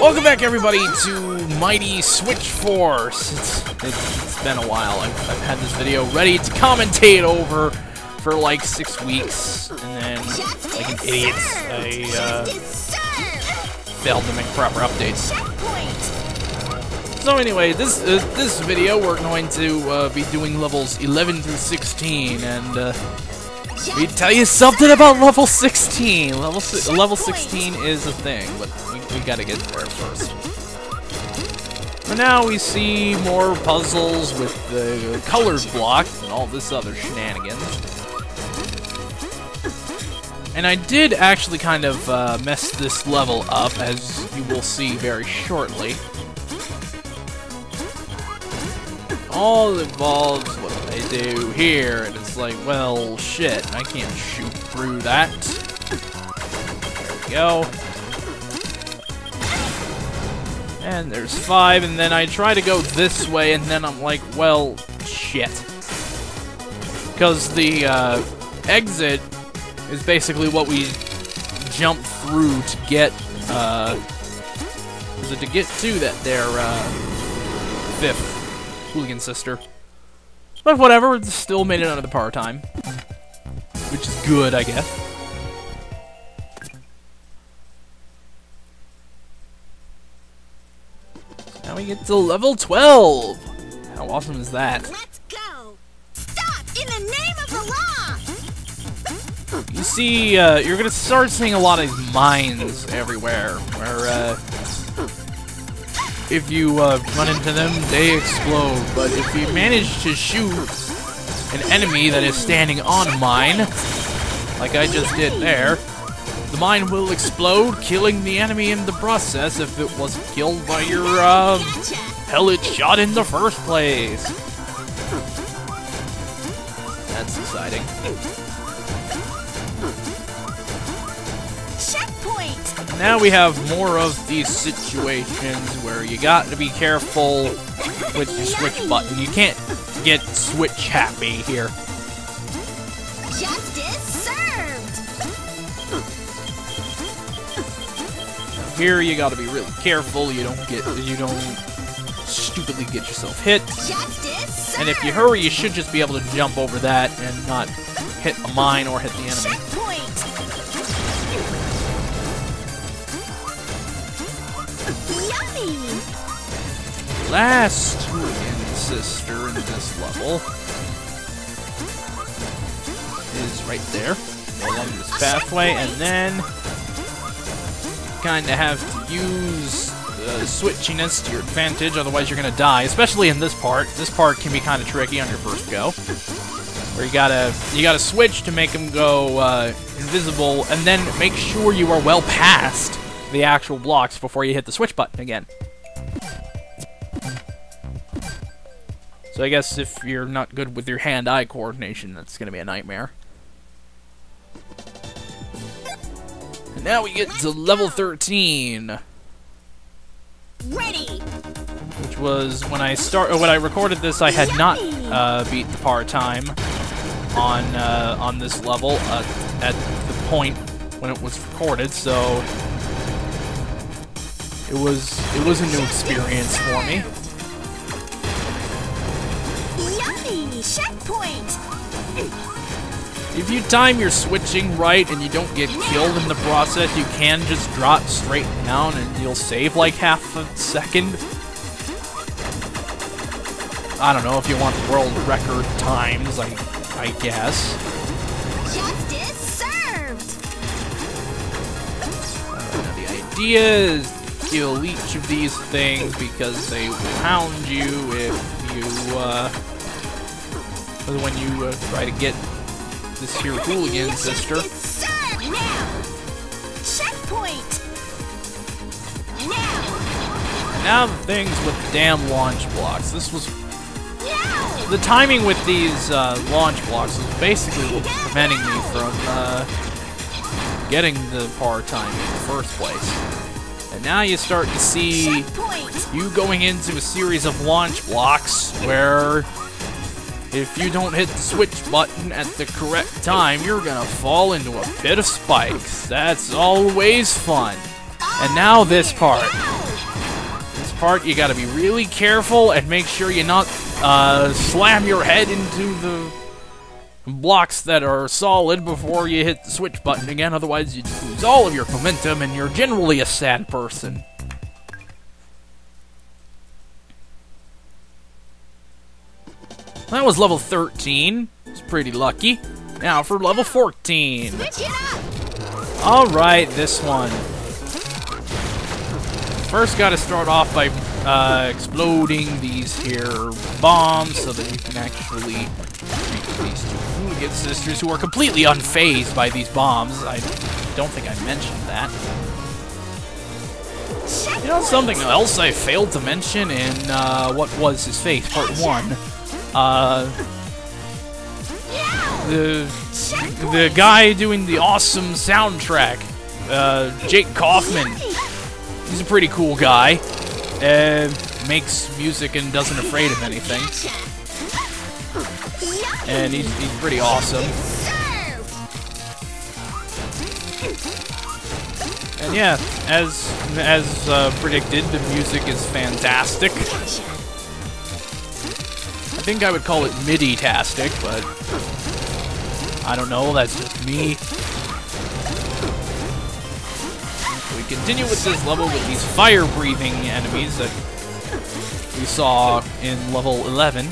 Welcome back, everybody, to Mighty Switch Force. It's been a while. I've had this video ready to commentate over for like 6 weeks, and then, like an idiot, I failed to make proper updates. So anyway, this video we're going to be doing levels 11 through 16, and let me tell you something about level 16. Level 16 is a thing, but we gotta get there first. For now, we see more puzzles with the colored blocks and all this other shenanigans. And I did actually kind of mess this level up, as you will see very shortly. All involves what I do here, and it's like, well, shit, I can't shoot through that. There we go. And there's 5, and then I try to go this way, and then I'm like, well, shit. Because the exit is basically what we jump through to get, to get to that there, 5th hooligan sister. But whatever, it still made it out of the power time. Which is good, I guess. Now we get to level 12! How awesome is that? Let's go! Stop! In the name of the law! You see, you're gonna start seeing a lot of these mines everywhere, where, if you run into them, they explode. But if you manage to shoot an enemy that is standing on a mine, like I just did there, the mine will explode, killing the enemy in the process if it wasn't killed by your pellet shot in the first place. That's exciting. Checkpoint! Now we have more of these situations where you got to be careful with your switch button. You can't get switch happy here. Justice served! Here you got to be really careful. You don't stupidly get yourself hit. Justice served! And if you hurry, you should just be able to jump over that and not hit a mine or hit the enemy. Checkpoint! Last hooligan sister in this level is right there, along this pathway, and then kind of have to use switchiness to your advantage, otherwise you're gonna die. Especially in this part. This part can be kind of tricky on your first go, where you gotta switch to make them go invisible, and then make sure you are well past the actual blocks before you hit the switch button again. So I guess if you're not good with your hand-eye coordination, that's going to be a nightmare. And now we get to level 13. Ready! Which was when I recorded this, I had not beat the par time on this level at the point when it was recorded, so it was a new experience for me. Checkpoint! If you time your switching right and you don't get killed in the process, you can just drop straight down and you'll save like half a second. I don't know if you want world record times, I guess. Justice served! The idea is to kill each of these things because they will hound you if you, when you try to get this here hooligan sister. Now! Checkpoint! Now! Now the things with the damn launch blocks. This was... Now! The timing with these launch blocks was basically what was preventing me from getting the par time in the first place. And now you start to see you going into a series of launch blocks where if you don't hit the switch button at the correct time, you're gonna fall into a pit of spikes. That's always fun. And now this part. part, you gotta be really careful and make sure you not slam your head into the blocks that are solid before you hit the switch button again, otherwise you just lose all of your momentum and you're generally a sad person. That was level 13. It's pretty lucky. Now for level 14. Alright, this one. First gotta start off by exploding these here bombs so that you can actually reach these two hooligan sisters who are completely unfazed by these bombs. I don't think I mentioned that. You know something else I failed to mention in What Was His Face, Part 1? The guy doing the awesome soundtrack, Jake Kaufman. He's a pretty cool guy. Makes music and doesn't afraid of anything. And he's pretty awesome. And yeah, as predicted, the music is fantastic. I think I would call it MIDI-tastic, but I don't know, that's just me. We continue with this level with these fire-breathing enemies that we saw in level 11.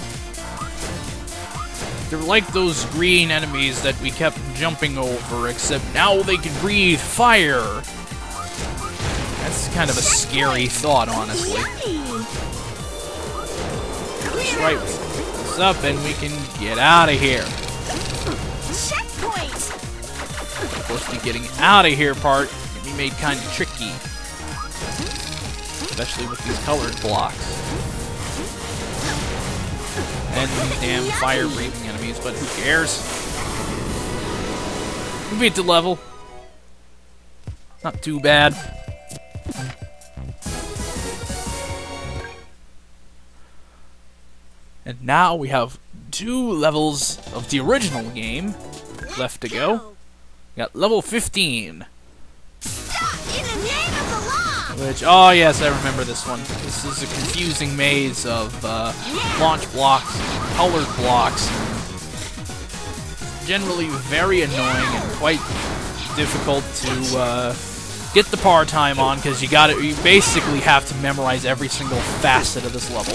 They're like those green enemies that we kept jumping over, except now they can breathe fire. That's kind of a scary thought, honestly. That's right, we pick this up and we can get out of here. Of course, the getting out of here part can be made kind of tricky. Especially with these colored blocks. And these damn fire-breathing enemies, but who cares? We beat the level. Not too bad. And now we have 2 levels of the original game left to go. We got level 15. Which, oh yes, I remember this one. This is a confusing maze of launch blocks, colored blocks. Generally very annoying and quite difficult to get the par time on, because you basically have to memorize every single facet of this level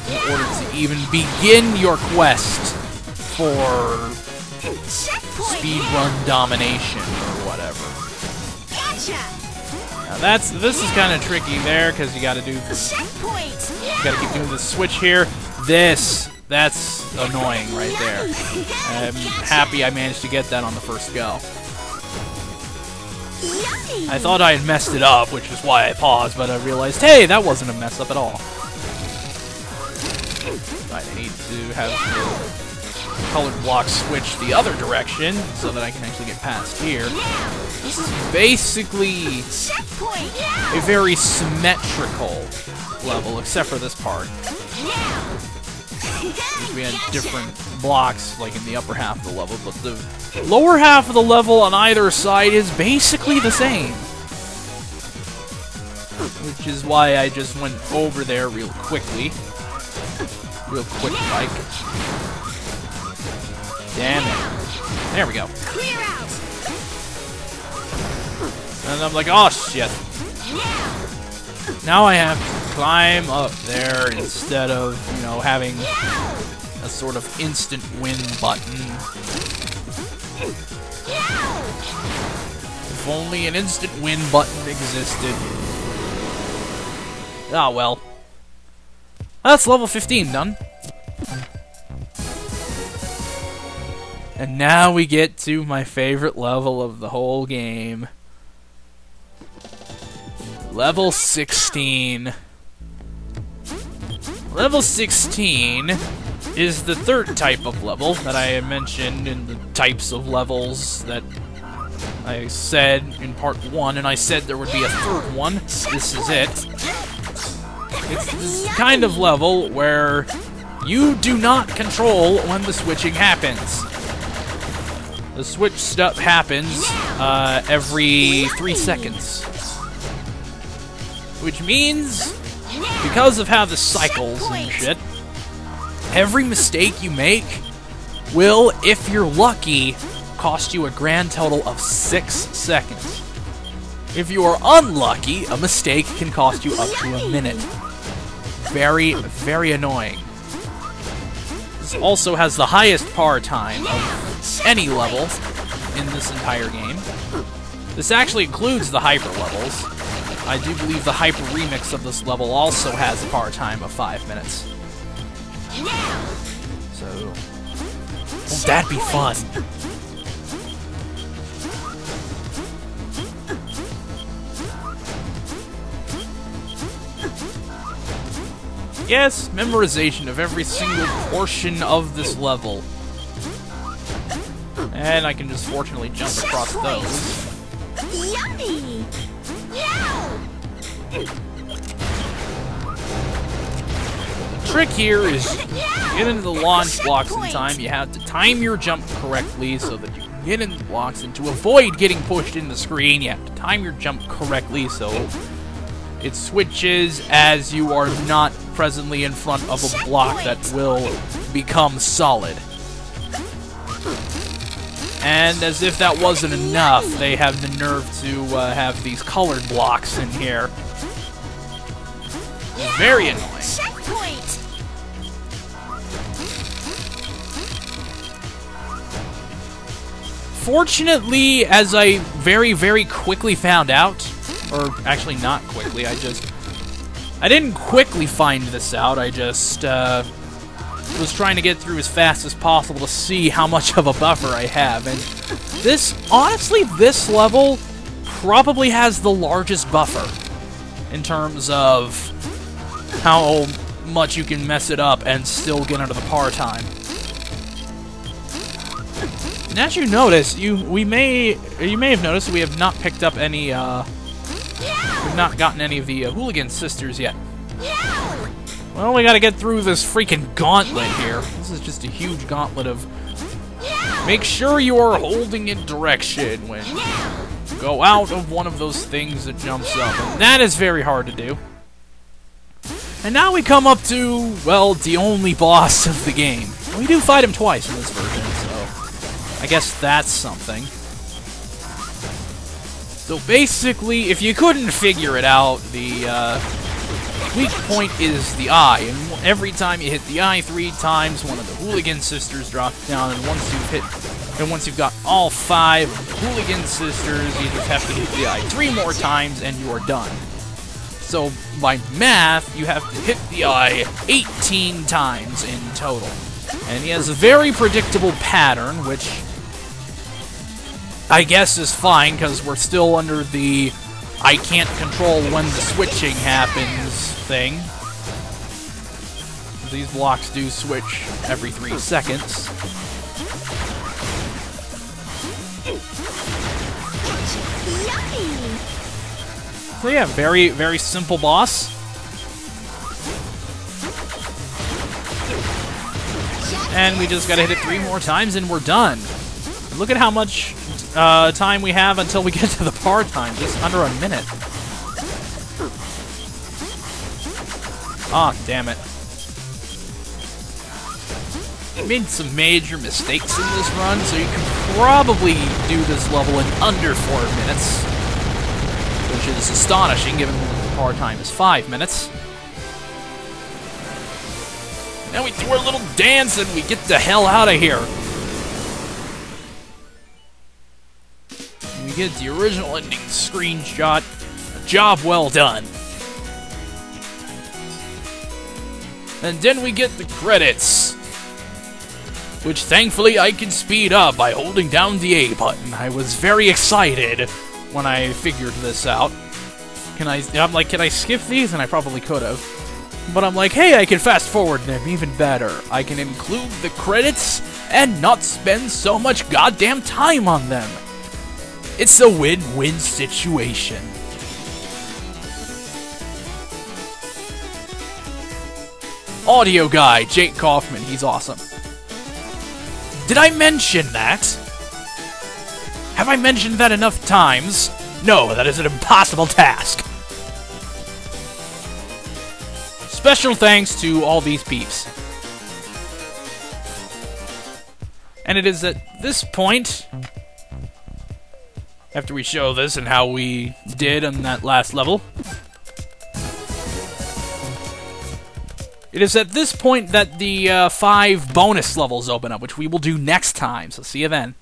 in order to even begin your quest for speedrun domination or whatever. Now this is kind of tricky there, because you gotta keep doing the switch here. That's annoying right there. I'm happy I managed to get that on the first go. I thought I had messed it up, which is why I paused, but I realized, hey, that wasn't a mess up at all. Right, I need to have the colored block switch the other direction so that I can actually get past here. This is basically a very symmetrical level, except for this part. We had different blocks, like in the upper half of the level, but the lower half of the level on either side is basically the same. Which is why I just went over there real quickly. Real quick like. Damn it. There we go. And I'm like, oh shit. Now I have to climb up there instead of, you know, having a sort of instant win button. If only an instant win button existed. Ah, well. That's level 15 done. And now we get to my favorite level of the whole game. Level 16. Level 16 is the third type of level that I had mentioned in the types of levels that I said in part 1, and I said there would be a third one. This is it. It's this kind of level where you do not control when the switching happens. The switch stuff happens every 3 seconds. Which means, because of how this cycles and shit, every mistake you make will, if you're lucky, cost you a grand total of 6 seconds. If you are unlucky, a mistake can cost you up to a minute. Very, very annoying. This also has the highest par time of any level in this entire game. This actually includes the hyper levels. I do believe the hyper remix of this level also has a par time of 5 minutes. So, won't that be fun? Yes, memorization of every single portion of this level. And I can just fortunately jump across those. Yummy! The trick here is to get into the launch blocks in time. You have to time your jump correctly so that you can get in the blocks, and to avoid getting pushed in the screen, you have to time your jump correctly so it switches as you are not presently in front of a block that will become solid. And as if that wasn't enough, they have the nerve to have these colored blocks in here. Very annoying. Fortunately, as I very, very quickly found out, or actually not quickly, I didn't quickly find this out, I just was trying to get through as fast as possible to see how much of a buffer I have, and honestly, this level probably has the largest buffer in terms of how much you can mess it up and still get under the par time. And as you notice, you may have noticed we have not picked up any, we've not gotten any of the hooligan sisters yet. Well, we gotta get through this freaking gauntlet here. This is just a huge gauntlet of make sure you are holding in direction when you go out of one of those things that jumps up. And that is very hard to do. And now we come up to, well, the only boss of the game. We do fight him twice in this version, so I guess that's something. So basically, if you couldn't figure it out, the weak point is the eye, and every time you hit the eye 3 times, one of the hooligan sisters drops down, and once you've got all 5 hooligan sisters, you just have to hit the eye 3 more times, and you are done. So by math, you have to hit the eye 18 times in total, and he has a very predictable pattern, which I guess is fine, because we're still under the I can't control when the switching happens thing. These blocks do switch every 3 seconds. So yeah, very, very simple boss. And we just gotta hit it 3 more times and we're done. Look at how much time we have until we get to the par time, just under a minute. Ah, damn it. I made some major mistakes in this run, so you can probably do this level in under 4 minutes, which is astonishing given the par time is 5 minutes. Now we do our little dance and we get the hell out of here. We get the original ending screenshot. A job well done. And then we get the credits, which thankfully I can speed up by holding down the A button. I was very excited when I figured this out. I'm like, can I skip these? And I probably could have. But I'm like, hey, I can fast forward them even better. I can include the credits and not spend so much goddamn time on them. It's a win-win situation. Audio guy, Jake Kaufman, he's awesome. Did I mention that? Have I mentioned that enough times? No, that is an impossible task. special thanks to all these peeps. And it is at this point, after we show this and how we did on that last level, it is at this point that the 5 bonus levels open up, which we will do next time, so see you then.